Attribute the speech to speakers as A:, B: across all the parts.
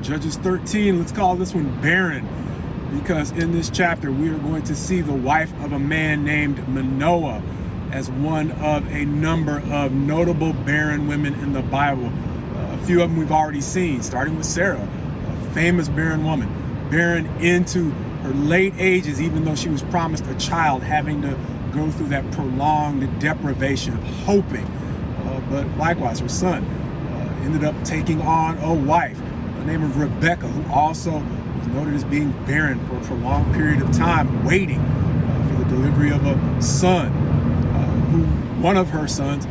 A: Judges 13, let's call this one Barren, because in this chapter we are going to see the wife of a man named Manoah as one of a number of notable barren women in the Bible. A few of them we've already seen, starting with Sarah, a famous barren woman, barren into her late ages, even though she was promised a child, having to go through that prolonged deprivation of hoping. But likewise, her son ended up taking on a wife, the name of Rebecca, who also was noted as being barren for a prolonged period of time, waiting for the delivery of a son, who one of her sons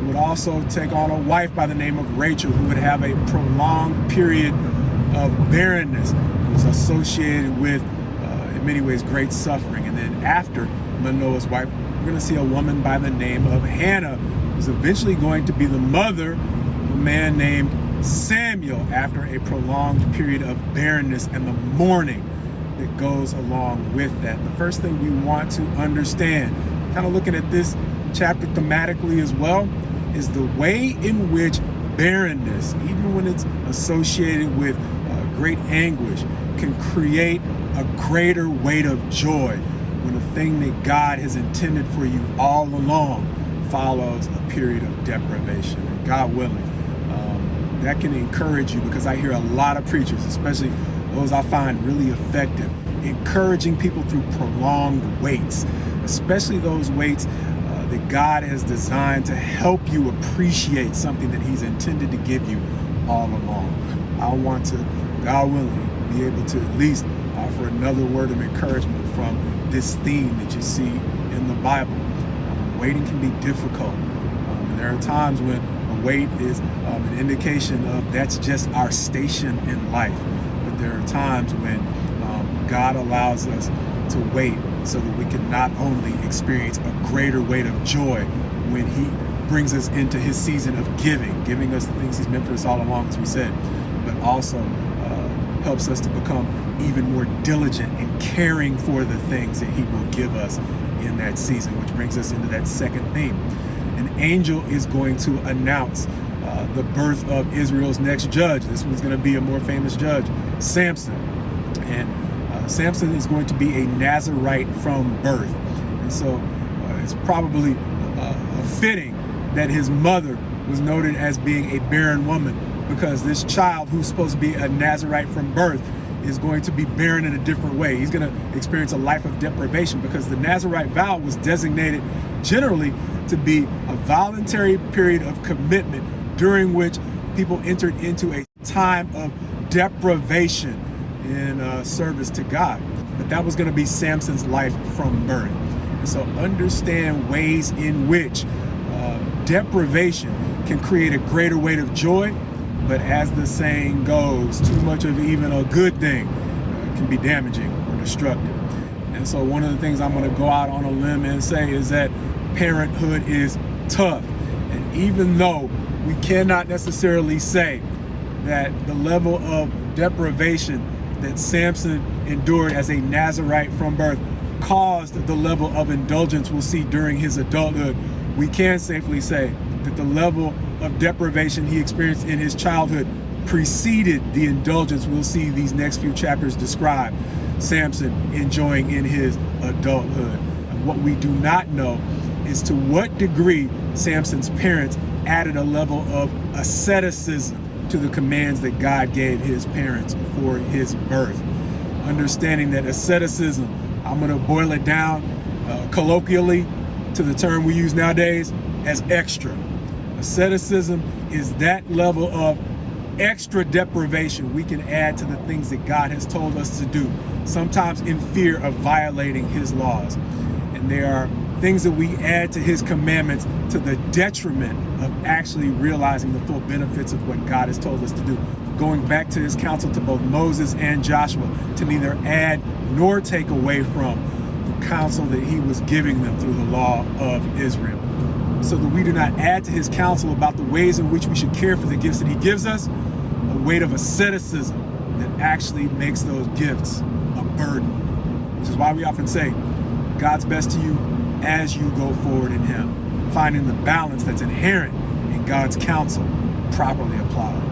A: would also take on a wife by the name of Rachel, who would have a prolonged period of barrenness. It was associated with, in many ways, great suffering. And then after Manoah's wife, we're going to see a woman by the name of Hannah, who's eventually going to be the mother of a man named Samuel after a prolonged period of barrenness and the mourning that goes along with that. The first thing we want to understand, kind of looking at this chapter thematically as well, is the way in which barrenness, even when it's associated with great anguish, can create a greater weight of joy when a thing that God has intended for you all along follows a period of deprivation. And God willing, that can encourage you, because I hear a lot of preachers, especially those I find really effective, encouraging people through prolonged waits, especially those waits that God has designed to help you appreciate something that He's intended to give you all along. I want to, God willing, be able to at least offer another word of encouragement from this theme that you see in the Bible. Waiting can be difficult. There are times when a wait is an indication of that's just our station in life. But there are times when God allows us to wait so that we can not only experience a greater weight of joy when He brings us into His season of giving us the things He's meant for us all along, as we said, but also helps us to become even more diligent in caring for the things that He will give us in that season, which brings us into that second theme. An angel is going to announce the birth of Israel's next judge. This one's going to be a more famous judge, Samson. And Samson is going to be a Nazirite from birth. And so it's probably fitting that his mother was noted as being a barren woman, because this child, who's supposed to be a Nazirite from birth, is going to be barren in a different way. He's going to experience a life of deprivation, because the Nazirite vow was designated generally to be a voluntary period of commitment during which people entered into a time of deprivation in service to God. But that was going to be Samson's life from birth. And so understand ways in which deprivation can create a greater weight of joy. But as the saying goes, too much of even a good thing can be damaging or destructive. And so one of the things I'm going to go out on a limb and say is that parenthood is tough. And even though we cannot necessarily say that the level of deprivation that Samson endured as a Nazirite from birth caused the level of indulgence we'll see during his adulthood, we can safely say that the level of deprivation he experienced in his childhood preceded the indulgence we'll see these next few chapters describe Samson enjoying in his adulthood. And what we do not know is to what degree Samson's parents added a level of asceticism to the commands that God gave his parents for his birth. Understanding that asceticism, I'm going to boil it down colloquially to the term we use nowadays as extra. Asceticism is that level of extra deprivation we can add to the things that God has told us to do, sometimes in fear of violating His laws. And there are things that we add to His commandments to the detriment of actually realizing the full benefits of what God has told us to do. Going back to His counsel to both Moses and Joshua to neither add nor take away from the counsel that He was giving them through the law of Israel, so that we do not add to His counsel about the ways in which we should care for the gifts that He gives us, a weight of asceticism that actually makes those gifts a burden. Which is why we often say, God's best to you as you go forward in Him, finding the balance that's inherent in God's counsel properly applied.